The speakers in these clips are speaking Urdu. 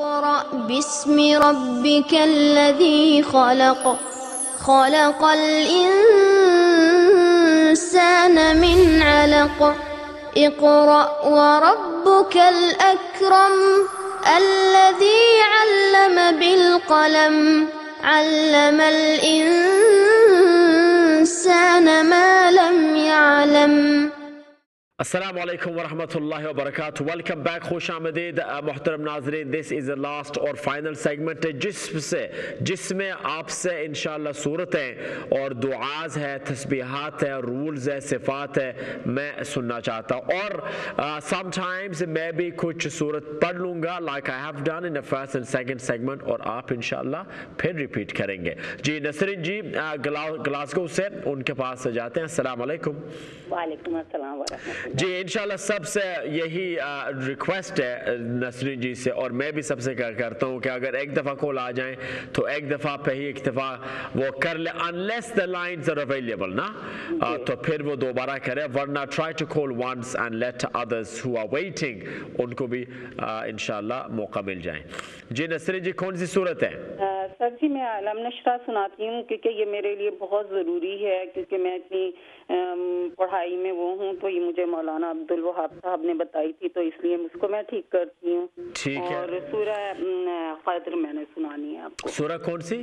اقرأ باسم ربك الذي خلق خلق الإنسان من علق اقرأ وربك الأكرم الذي علم بالقلم علم الإنسان ما لم يعلم. السلام علیکم ورحمۃ اللہ وبرکاتہ. Welcome back. خوش آمدید محترم ناظرین. دس از اے لاسٹ اور فائنل سیگمنٹ جس میں آپ سے انشاءاللہ صورتیں اور دعاز ہے، تسبیحات ہے، رولز ہے، صفات ہے، میں سننا چاہتا ہوں. اور سم ٹائمز میں بھی کچھ صورت پڑھ لوں گا like I have done in first and second segment, اور آپ انشاءاللہ پھر ریپیٹ کریں گے. جی نسرین جی گلاسگو سے، ان کے پاس سے جاتے ہیں. السلام علیکم. وعلیکم السلام ورحمۃ اللہ. جی انشاءاللہ سب سے یہی ریکویسٹ ہے نسرین جی سے، اور میں بھی سب سے کرتا ہوں کہ اگر ایک دفعہ کال آ جائیں تو ایک دفعہ پہ ہی اکتفا وہ کر لیں، unless the lines are available نا تو پھر وہ دوبارہ کریں، ورنہ try to call once and let others who are waiting ان کو بھی انشاءاللہ موقع مل جائیں. جی نسرین جی کون سی صورت ہے؟ سر جی میں علم نشرہ سناتی ہوں کیونکہ یہ میرے لیے بہت ضروری ہے، کیونکہ میں اتنی پڑھائی میں وہ ہوں تو یہ مجھے مولانا عبدالوہاب صاحب نے بتائی تھی، تو اس لیے اس کو میں ٹھیک کرتی ہوں. اور سورہ قدر میں نے سنانی ہے آپ کو. سورہ کون سی؟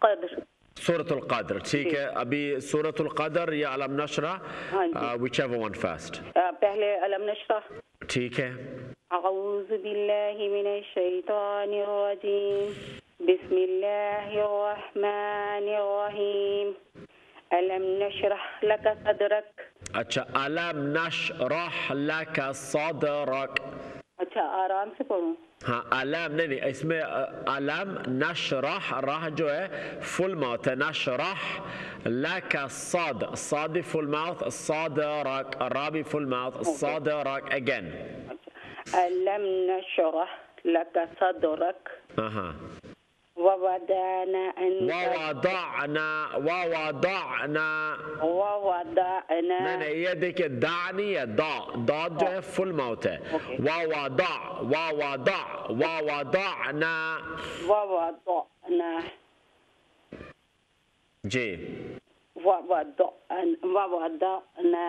قدر. سورۃ القدر. ٹھیک ہے، ابھی سورۃ القدر یا علم نشرہ whichever one first. پہلے علم نشرہ. ٹھیک ہے. اعوذ باللہ من الشیطان الرجیم بسم اللہ الرحمن الرحیم علم نشرح لک صدرک. اچھا علم نشرح لک صدرک. اچھا آرام سے پڑھوں. ہاں علم نہیں اس میں علم نشرح راہ جو ہے فل ماؤتھ ہے، نشرح لک صاد صاد فل ماؤتھ، صدرک را بھی فل ماؤتھ، صدرک اگین. علم نشرح لک صدرک ووضعنا نہیں یہ دیکھیں دعنی ہے، داد جو ہے فل ماؤتھ ہے. ووضعنا جی ووضعنا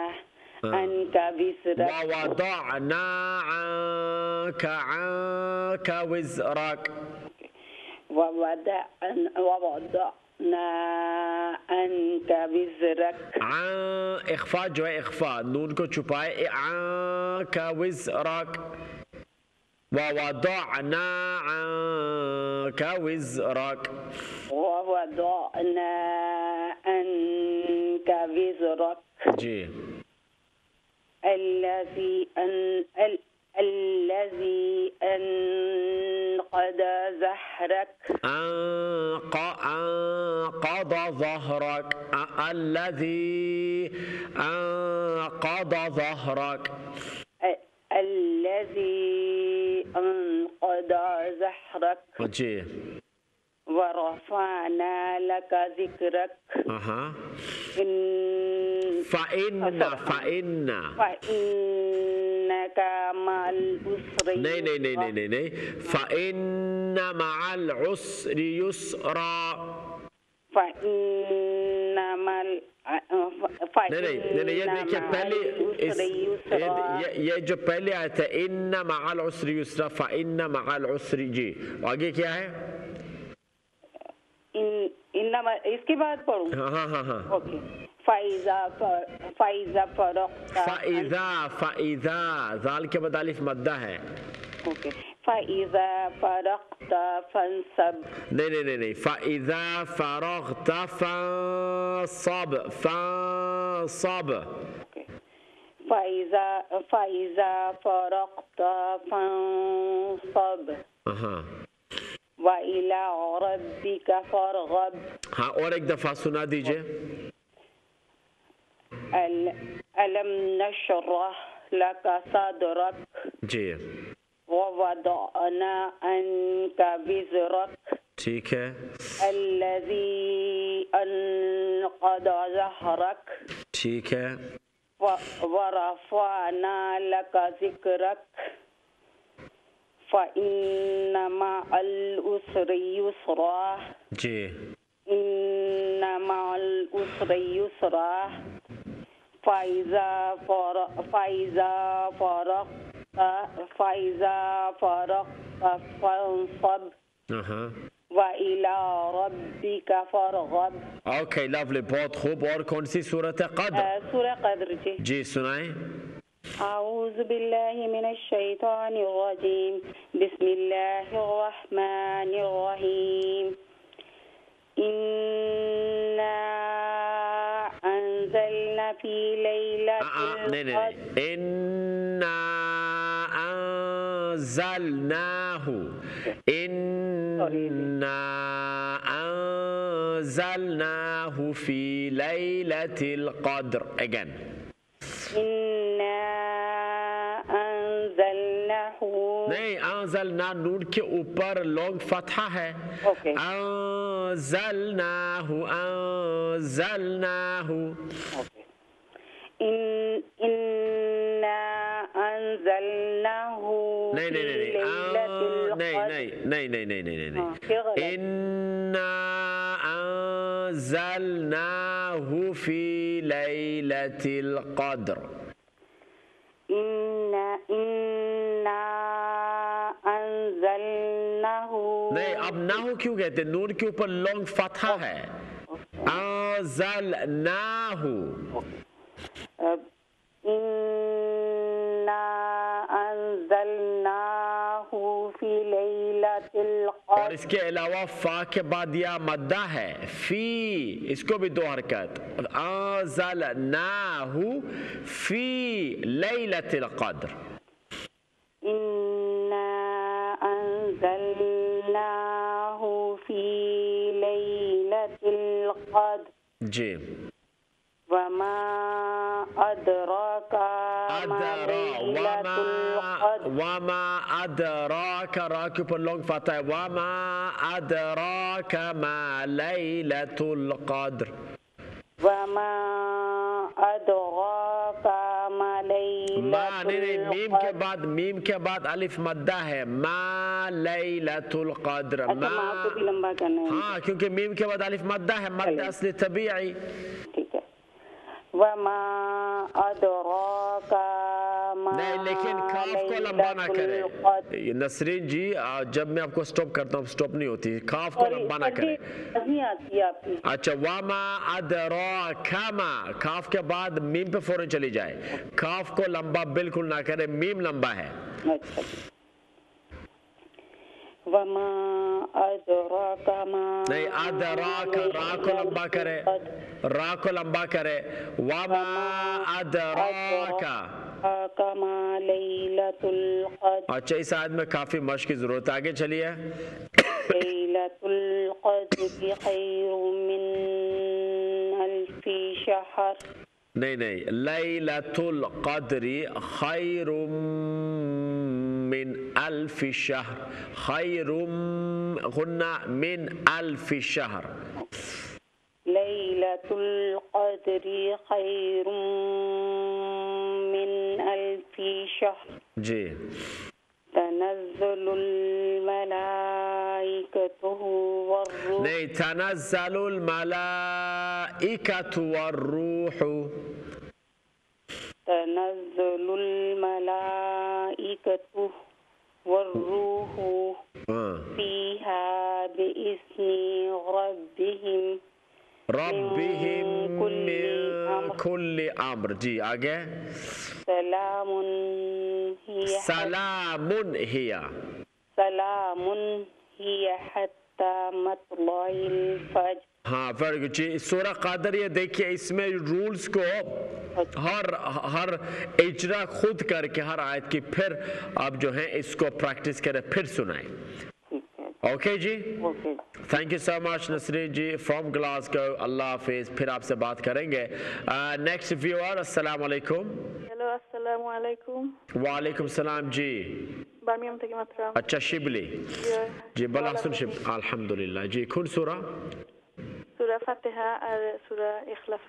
عنك وزرك ووضعنا عنك وزرك ووضعنا عنك وزرك. اخفاء جو ہے اخفاء نون کو چھپائے، عنك وزرك ووضعنا عنك وزرك ووضعنا عنك وزرك. جی الذي أنقض ظهرك. أنقض ظهرك. الذي أنقض ظهرك. الذي أنقض ظهرك. جي ورفعنا لك ذكرك. فإنك مع العسر نہیں فإن مع العسر يسرا. نہیں یہ دیکھیں پہلی یہ جو پہلے آیت ہے ان مع العسر یسرا فإن مع العسر. جی آگے کیا ہے؟ اس کے بعد پڑھوں. ہاں اوکے. فَإِذَا فَرَغْتَ فَإِذَا ذال کے بعد الف مدہ ہے. اوکے. فَإِذَا فَرَغْتَ فَانْصَبْ. نہیں فَإِذَا فَرَغْتَ فَانْصَبْ. فَإِذَا فَرَغْتَ فَانْصَبْ. وَإِلَىٰ رَبِّكَ فَارْغَب. ہاں اور ایک دفعہ سنا دیجئے. ألم نشرح لك صدرك. جی. ووضعنا عنك وزرك. ٹھیک ہے. الذي أنقض ظهرك. ٹھیک ہے. ورفعنا لك ذكرك فإن مع العسر يسرا جی إن مع العسر يسرا فإذا فرغت فانصب وإلى ربك فارغب. اوکے لولی، بہت خوب. اور کون سی صورت ہے؟ قدر. سورہ قدر. جی سنائیں. اعوذ باللہ من الشیطان الرجیم بسم اللہ الرحمن الرحیم انا انزلنا فی لیلۃ القدر انا انزلناہ انزلناہ فی لیلۃ القدر. اگین نہیں، انزلنا نون کے اوپر لونگ فتحہ ہے. انزلناہ انزلناہ انا انزلناہ نہیں انا انزلناہ فی لیلۃ القدر. نہیں، اب ناہو کیوں کہتے ہیں؟ نون کے اوپر لونگ فتحہ ہے. انزلناہ فی لیلۃ القدر. اور اس کے علاوہ فا کے بعد یا مدہ ہے فی، اس کو بھی 2 حرکت. انزلناہ فی لیلۃ القدر. انزلناہ فی لیلۃ القدر. جی وما ادراک ما لیلۃ القدر. وما ادراک، را کے اوپر لونگ فتح ہے. وما ادراک ما لیلۃ القدر. وما ادراک ما لیلۃ القدر. میم کے بعد الف مدہ ہے. ما لیلۃ القدر. ما کو بھی لمبا کرنا ہے. ہاں، کیونکہ میم کے بعد الف مدہ ہے، مد اصل طبیعی. ٹھیک ہے. وما ادراک ما نہیں، لیکن کاف کو لمبا نہ کرے نسرین جی. جب میں آپ کو سٹاپ کرتا ہوں سٹاپ نہیں ہوتی. کاف کو لمبا نہ کرے. اچھا، وما ادراک ما، کاف کے بعد میم پہ فوراً چلی جائے. کاف کو لمبا بالکل نہ کرے، میم لمبا ہے. وما ادراک ما، نہیں ادراک، را کو لمبا کرے، را کو لمبا کرے. وما ادراک ما لیلۃ القدر. اچھا، اس آیت میں کافی مشق کی ضرورت ہے. آگے چلیے. لیلۃ القدر خیر من الف شہر. نہیں، لیلۃ القدر خیر من الف شہر. خیر غنہ من الف شہر. لیلۃ القدر خیر من الف شہر. جی تنزل الملائکۃ والروح. نہیں، تنزل الملائکۃ والروح. تنزل الملائکۃ والروح فیہا بإذن ربہم من کل امر. جی آگے. سلام ہی حتی مطلع الفجر. ہاں ویری گڈ جی. سورہ قدر یہ دیکھیے، اس میں رولز کو ہر اجرا خود کر کے ہر آیت کی پھر آپ جو ہیں اس کو پریکٹس کریں، پھر سنائیں. اوکے جی، thank you so much Nasreen ji from Glasgow. اللہ حافظ. پھر آپ سے بات کریں گے. Next viewer. السلام علیکم. ہیلو السلام علیکم. وعلیکم السلام. جی برمنگھم থেকে মাত্রা. اچھا شبلی جی بلا سن شب. الحمدللہ جی. کون سورہ؟ سورہ فاتحہ اور سورہ اخلاص.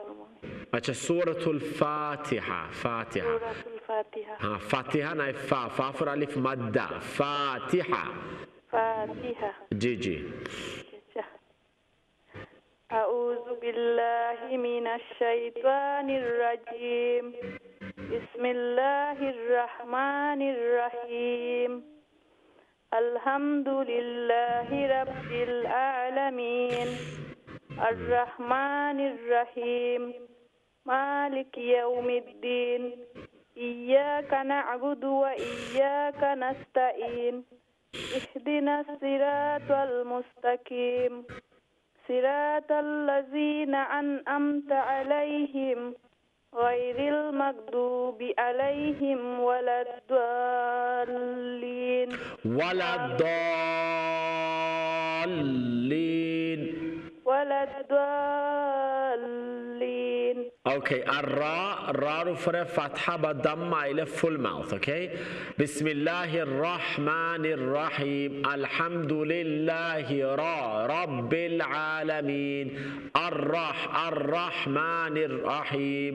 اچھا سورۃ الفاتحہ. فاتحہ. سورۃ فاتحة. ها فاتحة ناي فا فر ألف مادة فاتحة. فاتحة. جي أعوذ بالله من الشيطان الرجيم. بسم الله الرحمن الرحيم. الحمد لله رب العالمين الرحمن الرحيم مالك يوم الدين إياك نعبد وإياك نستعين اهدنا الصراط المستقيم صراط الذين أنعمت عليهم غير المغضوب عليهم ولا الضالين. Okay, ra for fatha badamma ila full mouth, okay? Bismillahir Rahmanir Rahim. Alhamdulillahi Rabbil Alameen. Ar-Rahmanir Rahim.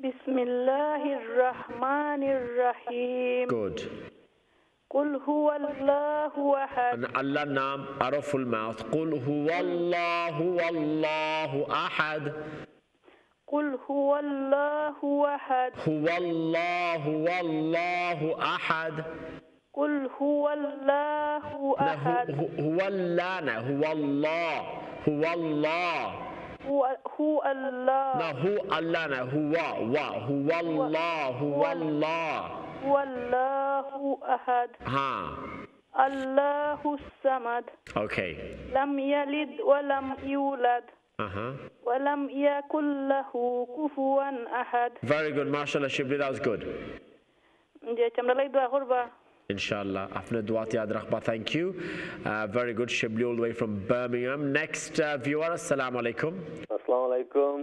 Bismillahir Rahmanir Rahim. Good. قل هو الله أحد. Allah naam out of full mouth. قل هو الله والله أحد. قل هو الله أحد. هو الله والله أحد. قل هو الله أحد. هو الله هو الله هو الله هو الله. لا هو الله هو الله هو الله هو الله أحد. ها الله الصمد. Okay. لم يلد ولم يولد. ولم يكن له كفوا أحد. Very good, mashallah Shibli, that was good. Inshallah, apne duat yaad rakhba. Thank you. Very good, Shibli, all the way from Birmingham. Next viewer, assalamu alaikum. Assalamu alaikum.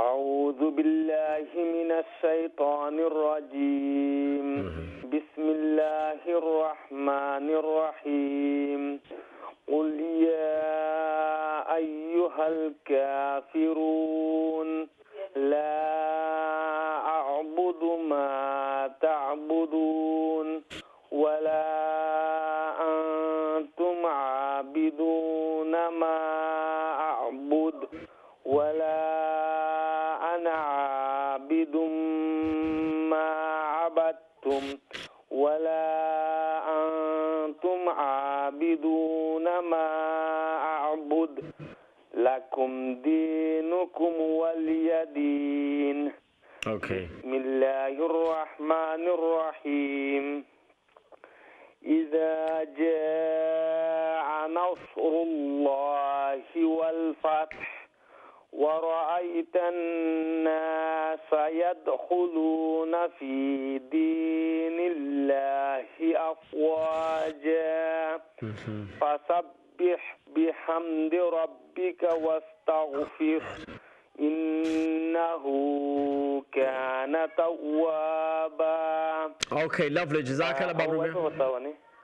أعوذ بالله من الشيطان الرجيم. بسم الله الرحمن الرحيم. قل يا أيها الكافرون لا أعبد ما تعبدون ولا أنتم عابدون ما أعبد ولا أنا عابد ما عبدتم ولا أنتم عابدون ما أعبد لكم دينكم ولي دين. Okay. بسم الله الرحمن الرحيم. إذا جاء نصر الله والفتح ورأيت الناس يدخلون في دين الله أفواجا فسبح بحمد ربك واستغفر إنه كان توابا. Okay, lovely. Jazakallah Babu.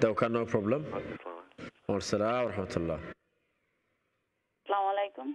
توكل, no problem. والسلام ورحمة الله. السلام عليكم.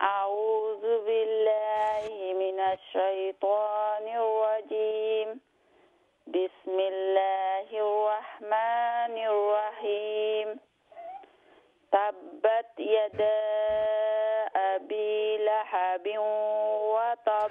أعوذ بالله من الشيطان الرجيم. بسم الله الرحمن الرحيم. تبت يدا أبي لهب وتب.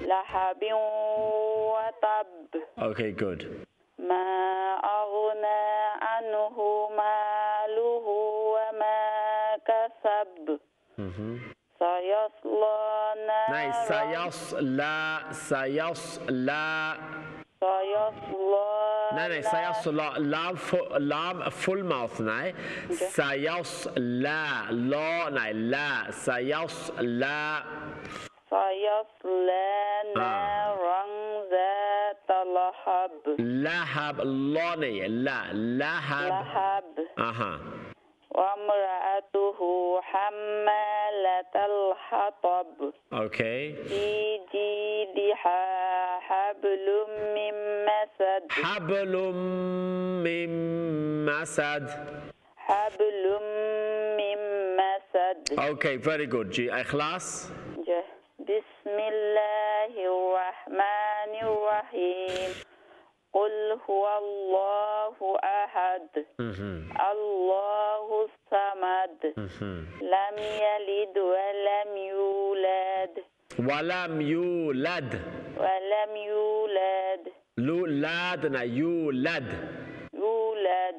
لهب وتب. Okay, good. ما أغنى عنه ماله وما كسب. سيصلى Nice. سيصلى سيصلى لام full mouth ناي سيصلى لا ناي لا سيصلى سيصلى نارا ذات لهب. لهب لوني لهب. أها. وامرأته حمالة الحطب. أوكي. في جيدها حبل من مسد. حبل من مسد. حبل من مسد. Okay, very good. جي إخلاص. بسم الله الرحمن الرحيم. قل هو الله أحد الله الصمد لم يلد ولم يولد. ولم يولد. ولم يولد. لولادنا يولد. يولد.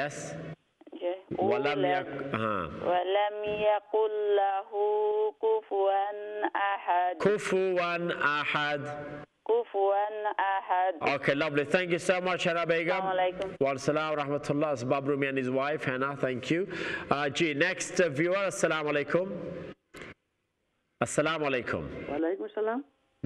Yes. ولم يقل له كفوا أحد. كفوا أحد. كفوا أحد. Okay, lovely. Thank you so much, Hannah Begum. Assalamualaikum. Wa alaikum rahmatullah. It's Bob Rumi and his wife, Hannah. Thank you. Gee, next viewer. Assalamu alaikum. Assalamu alaikum. Wa alaikum salam.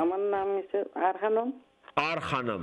আমার নাম মিসেস আর খানম। আর খানম।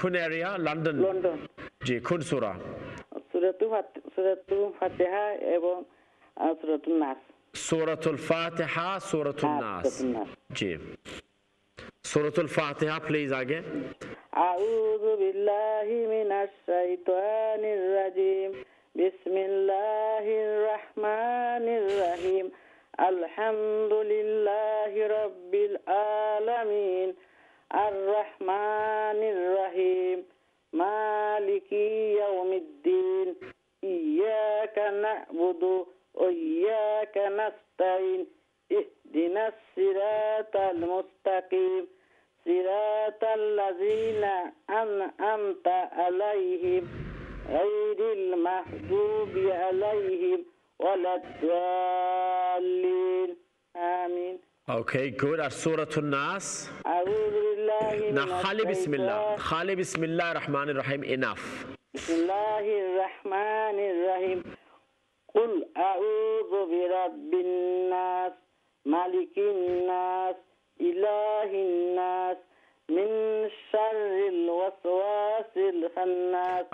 কোন এরিয়া? লন্ডন। লন্ডন। জি কোন সূরা? সূরাতুল ফাতিহা এবং সূরাতুন নাস। সূরাতুল ফাতিহা, সূরাতুন নাস। জি সূরাতুল ফাতিহা প্লিজ আগে। আউযু বিল্লাহি মিনাশ শাইতানির রাজিম। বিসমিল্লাহির রহমানির রহিম। আলহামদুলিল্লাহি রাব্বিল আলামিন। আর-রহমানির রহিম। মালিকি ইয়াউমিদ্দিন। ইয়াকা না'বুদু ওয়া ইয়াকা নাস্তাইন। ইহদিনাস সিরাতাল মুস্তাকিম। সিরাতাল লাযিনা আন'আমতা আলাইহিম গায়রিল মাগদুবি আলাইহিম ওয়ালাদ-দাল্লিন। আমিন। Okay, good. Suratul Nas. A'udhu billahi Now, Khali Bismillah Rahmanir Rahim. Enough. Bismillahir Rahmanir Rahim. Qul a'udhu bi rabbin nas, malikin nas, ilahin nas, min sharril waswasil khannas.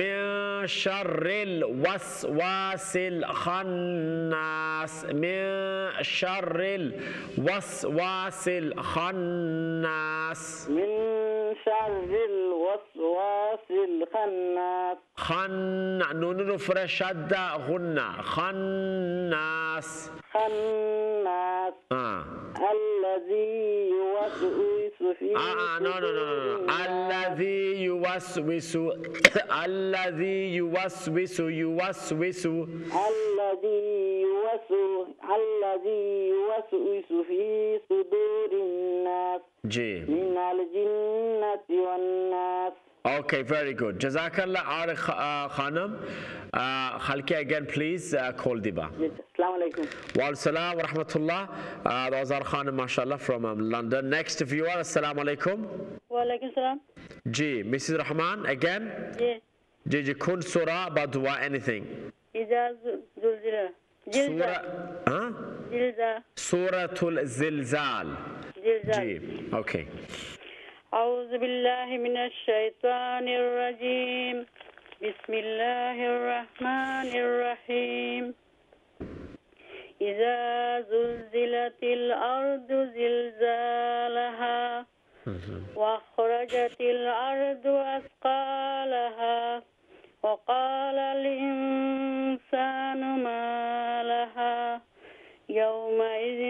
min sharril waswasil khannas. Min sharril waswasil khannas. Min sharril waswasil khannas. خن نون فرشدة غنة خناس. خناس. الذي يوسوس في no. الذي يوسوس. الذي يوسوس. الذي يوسوس في صدور الناس. جي. من الجنة والناس. Okay, very good. Jazakallah Ariq Khanam. Khalki again, please call Diba. Assalamu alaikum. Wa alaikum wa rahmatullah. That was Ar Khanam, mashallah, from London. Next viewer, assalamu alaikum. Wa alaikum salam. Ji, Mrs. Rahman again. Ji, kun surah, badwa, anything. Iza zulzila. Suratul Zilzal. Ji, okay. أعوذ بالله من الشيطان الرجيم. بسم الله الرحمن الرحيم. إذا زلزلت الأرض زلزالها وأخرجت الأرض أثقالها وقال الإنسان ما لها يومئذ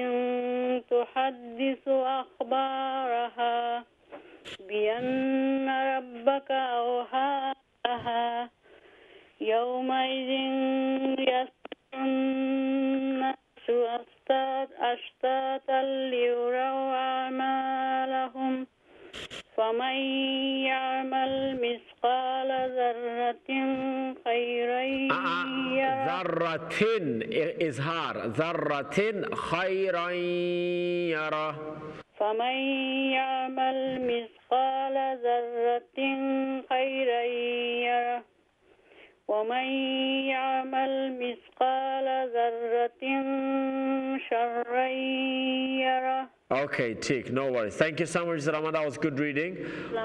تحدث أخبارها بأن ربك أوحى لها يومئذ يصدر الناس أشتاتا ليروا أعمالهم فمن يعمل مثقال ذرة خيرا يره. ذرة إظهار ذرة خيرا يره. فمن يعمل مثقال ذرة خيرا يره ومن يعمل مثقال ذرة شرا يره. Okay, take no worries. Thank you so much, Rama. That was good reading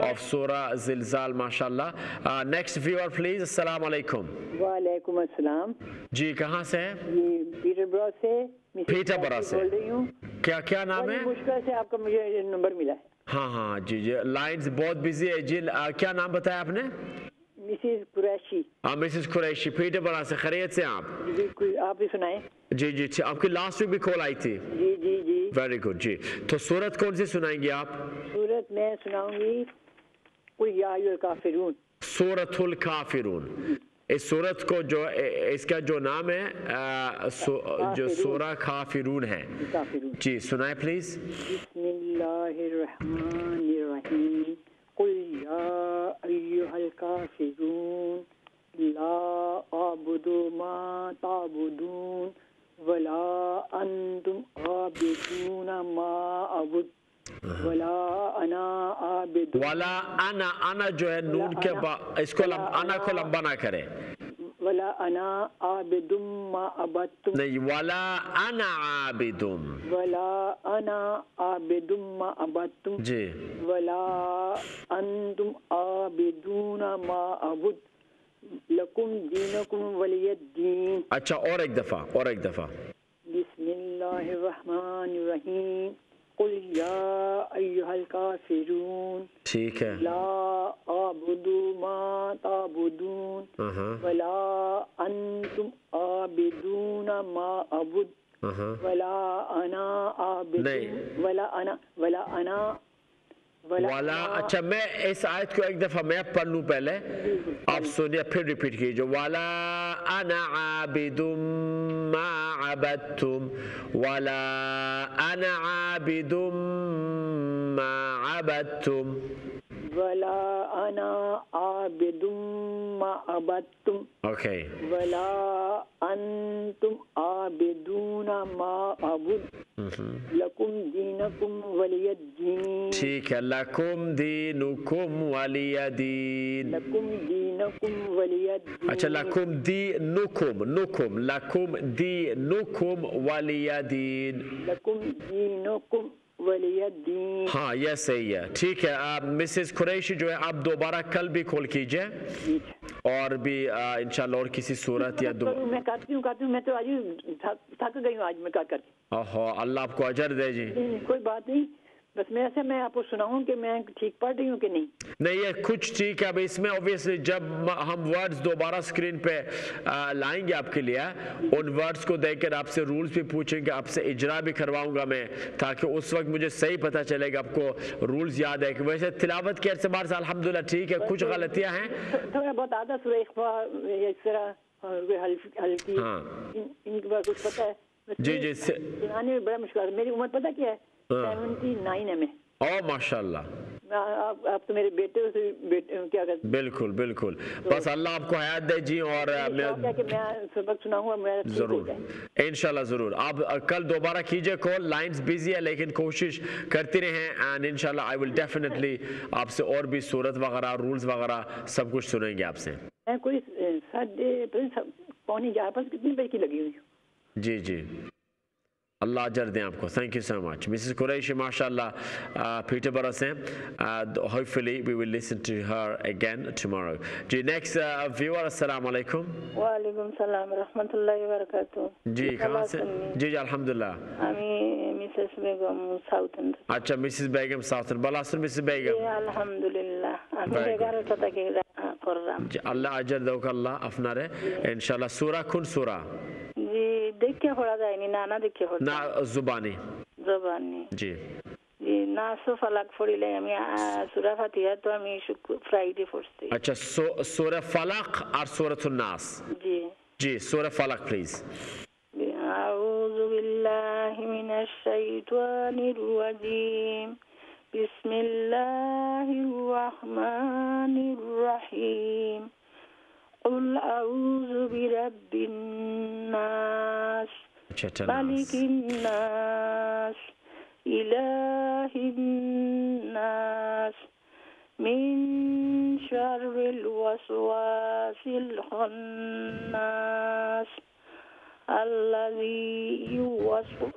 of Surah Zilzal, mashallah. Next viewer, please. Assalamu alaikum. وعلیکم السلام جی کہاں سے ہیں؟ جی پیٹر برا سے پیٹر برا سے بول رہی ہوں. کیا نام ہے؟ مشکل سے آپ کا مجھے نمبر ملا ہے. ہاں جی لائنز بہت بزی ہے جی. کیا نام بتایا آپ نے؟ مسز قریشی. ہاں مسز قریشی پیٹر برا سے. خیریت سے آپ؟ بالکل آپ ہی سنائیں. جی آپ کی لاسٹ ویک بھی کال آئی تھی. جی ویری گڈ. جی تو سورت کون سی سنائیں گے آپ؟ سورت میں سناؤں گی قل یا ایھا الکافرون. سورۃ الکافرون. اس سورت کو جو اس کا جو نام ہے جو سورہ کافرون ہے. جی سنائیں پلیز. بسم اللہ الرحمن الرحیم. قل یا ایھا الکافرون لا اعبد ما تعبدون ولا انتم عابدون ما اعبد ولا انا عابد. ولا انا جو ہے نون کے اس کو انا کو لمبا نہ کرے. ولا انا عابد ما عبدتم. نہیں ولا انا عابد. ولا انا عابد ما عبدتم. جی. ولا انتم عابدون ما اعبد لکم دینکم ولی الدین. اچھا اور ایک دفعہ. بسم اللہ الرحمن الرحیم. قل یا ایھا الکافرون. ٹھیک ہے. لا اعبد ما تعبدون ولا انتم عابدون ما اعبد ولا انا عابد ولا انا. اچھا میں اس آیت کو ایک دفعہ میں پڑھ لوں پہلے, آپ سنیے پھر ریپیٹ کیجیے. ولا انا عابد ما عبدتم ولا انا عابد ما عبدتم ولا انا عابد ما عبدتم. اوکے. ولا انتم عابدون ما اعبد لکم دینکم ولی الدین. ٹھیک ہے. لکم دینکم ولی دین. لکم دینکم ولی الدین. اچھا لکم دینکم لکم دینکم ولی دین. لکم دینکم ولی الدین. ہاں یہ صحیح ہے. ٹھیک ہے. مسز قریشی جو ہے آپ دوبارہ کل بھی کال کیجئے اور بھی انشاءاللہ اور کسی صورت یا میں کرتی ہوں میں تو آج تھک گئی ہوں. آج میں کیا کرتی. اللہ آپ کو اجر دے جی. کوئی بات نہیں, بس میں آپ کو سناؤں کہ میں ٹھیک پڑھ رہی ہوں کہ نہیں. نہیں یہ کچھ ٹھیک ہے. اب اس میں obviously جب ہم ورڈز دوبارہ اسکرین پہ لائیں گے آپ کے لیے, ان ورڈز کو دیکھ کر آپ سے رولز بھی پوچھیں گے, آپ سے اجرا بھی کرواؤں گا میں, تاکہ اس وقت مجھے صحیح پتہ چلے گا, آپ کو رولز یاد ہے. کہ ویسے تلاوت کے اعتبار سے الحمدللہ ٹھیک ہے, کچھ غلطیاں ہیں تھوڑا بہت آدھا سورہ اخفا اس طرح ہلکی ان کے بارے کچھ پتہ ہے. جی سنانے میں بڑا مشکل ہے. میری عمر پتہ کیا ہے؟ 79 ہے. میں ماشاءاللہ. آپ تو میرے بیٹے سے کیا کرتے. بالکل بس اللہ آپ کو حیات دے جی. اور میں سبق سناؤں گا ضرور انشاءاللہ ضرور. آپ کل دوبارہ کیجئے کال. لائنز بیزی ہے لیکن کوشش کرتے رہیں اینڈ انشاءاللہ آئی ول ڈیفینیٹلی آپ سے اور بھی صورت وغیرہ رولز وغیرہ سب کچھ سنیں گے آپ سے. میں کوئی 11:30 کتنے بجے کی لگی ہوئی ہوں. جی اللہ اجر دیں آپ کو. Thank you so much. Mrs Qureshi ماشاءاللہ پیٹر برا سے. Hopefully we will listen to her again tomorrow. جی نیکسٹ ویور. السلام علیکم. وعلیکم السلام ورحمۃ اللہ وبرکاتہ. جی کہاں سے؟ جی الحمدللہ. مسز بیگم সাউথন. আচ্ছা মিসেস বেগম সাউথন. ভালো আছেন মিসেস বেগম? আলহামদুলিল্লাহ. আমি 11টা থেকে করলাম. আল্লাহ আজর দেওক আল্লাহ আপনারে ইনশাআল্লাহ. সূরা কোন সূরা? জি দেখে পড়া যায়নি. না দেখে পড়া না জবানি. জি নাস ও ফালাক পড়িলে আমি সূরা ফাতিহা তো আমি ফ্রাইডে পড়ছি. আচ্ছা সূরা ফালাক আর সূরাতুন নাস. জি সূরা ফালাক প্লিজ. أعوذ بالله من الشيطان الرجيم. بسم الله الرحمن الرحيم. قل أعوذ برب الناس ملك الناس إله الناس من شر الوسواس الخناس الذي يوسوس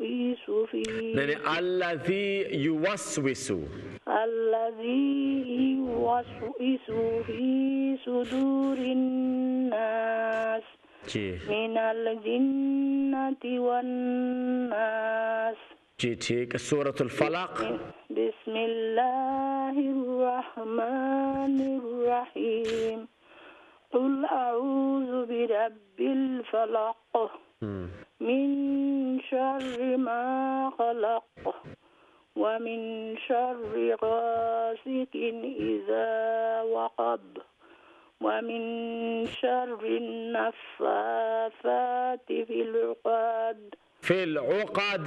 في صدور الناس من الجنة والناس. جی ٹھیک. سورۃ الفلق. بسم اللہ الرحمن الرحیم. قل اعوذ برب الفلق من شر ما خلق ومن شر غاسق اذا وقب ومن شر النفاثات في العقد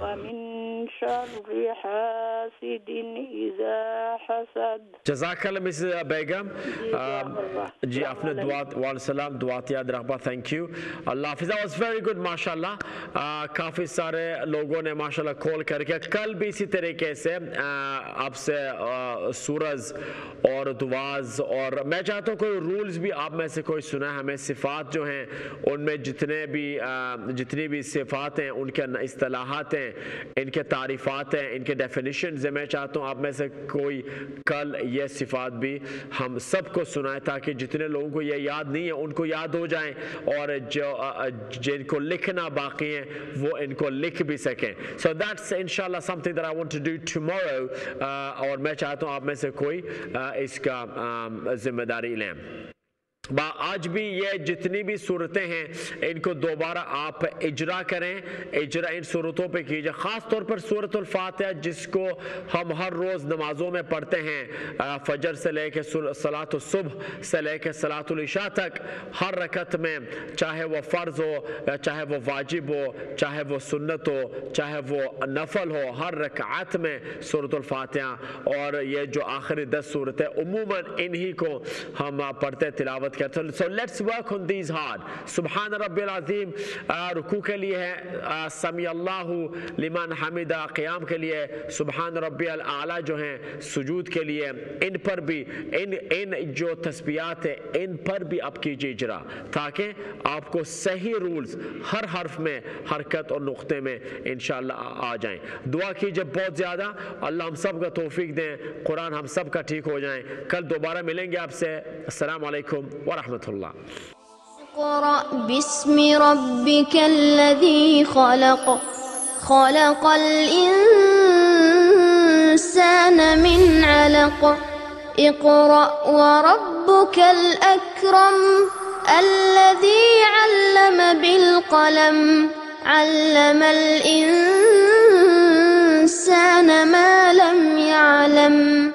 ومن شر حاسد اذا حسد. جزاک اللہ مسز بیگم. جی آپ نے وعلیکم السلام دعات یاد رکھا. Thank you. اللہ حافظ. واز ویری گڈ ماشاء اللہ. کافی سارے لوگوں نے ماشاء اللہ کال کر کے کل بھی اسی طریقے سے آپ سے سورز اور دعاز اور میں چاہتا ہوں کوئی رولز بھی آپ میں سے کوئی سنا ہے. ہمیں صفات جو ہیں ان میں جتنی بھی صفات ہیں ان کے اصطلاحات ہیں ان کے تعریفات ہیں ان کے ڈیفینیشنز ہیں. میں چاہتا ہوں آپ میں سے کوئی کل یہ صفات بھی ہم سب کو سنائے تاکہ جتنے لوگوں کو یہ یاد نہیں ہے ان کو یاد ہو جائیں اور جن کو لکھنا باقی ہیں وہ ان کو لکھ بھی سکیں. So that's inshallah something that I want to do tomorrow. اور میں چاہتا ہوں آپ میں سے کوئی اس کا ذمہ داری لیں. آج بھی یہ جتنی بھی صورتیں ہیں ان کو دوبارہ آپ اجرا کریں. اجرا ان صورتوں پہ کیجئے. خاص طور پر سورۃ الفاتحہ جس کو ہم ہر روز نمازوں میں پڑھتے ہیں فجر سے لے کے صلاۃ الصبح سے لے کے صلاۃ العشاء تک ہر رکعت میں چاہے وہ فرض ہو چاہے وہ واجب ہو چاہے وہ سنت ہو چاہے وہ نفل ہو ہر رکعت میں سورۃ الفاتحہ اور یہ جو آخری 10 صورتیں عموماً انہی کو ہم پڑھتے تلاوت. So let's work on these hard. سبحان ربی العظیم رکوع کے لیے ہے, سمی اللہ لمن حمدہ قیام کے لیے, سبحان ربی الاعلیٰ جو ہیں سجود کے لیے. ان پر بھی ان جو تسبیحات ہیں ان پر بھی آپ کیجیے اجرا تاکہ آپ کو صحیح رولز ہر حرف میں حرکت اور نقطے میں انشاءاللہ آ جائیں. دعا کیجیے بہت زیادہ. اللہ ہم سب کا توفیق دیں, قرآن ہم سب کا ٹھیک ہو جائیں. کل دوبارہ ملیں گے آپ سے. السلام علیکم ورحمۃ اللہ. اقرأ باسم ربك الذي خلق خلق الإنسان من علق اقرأ وربك الأكرم الذي علم بالقلم علم الإنسان ما لم يعلم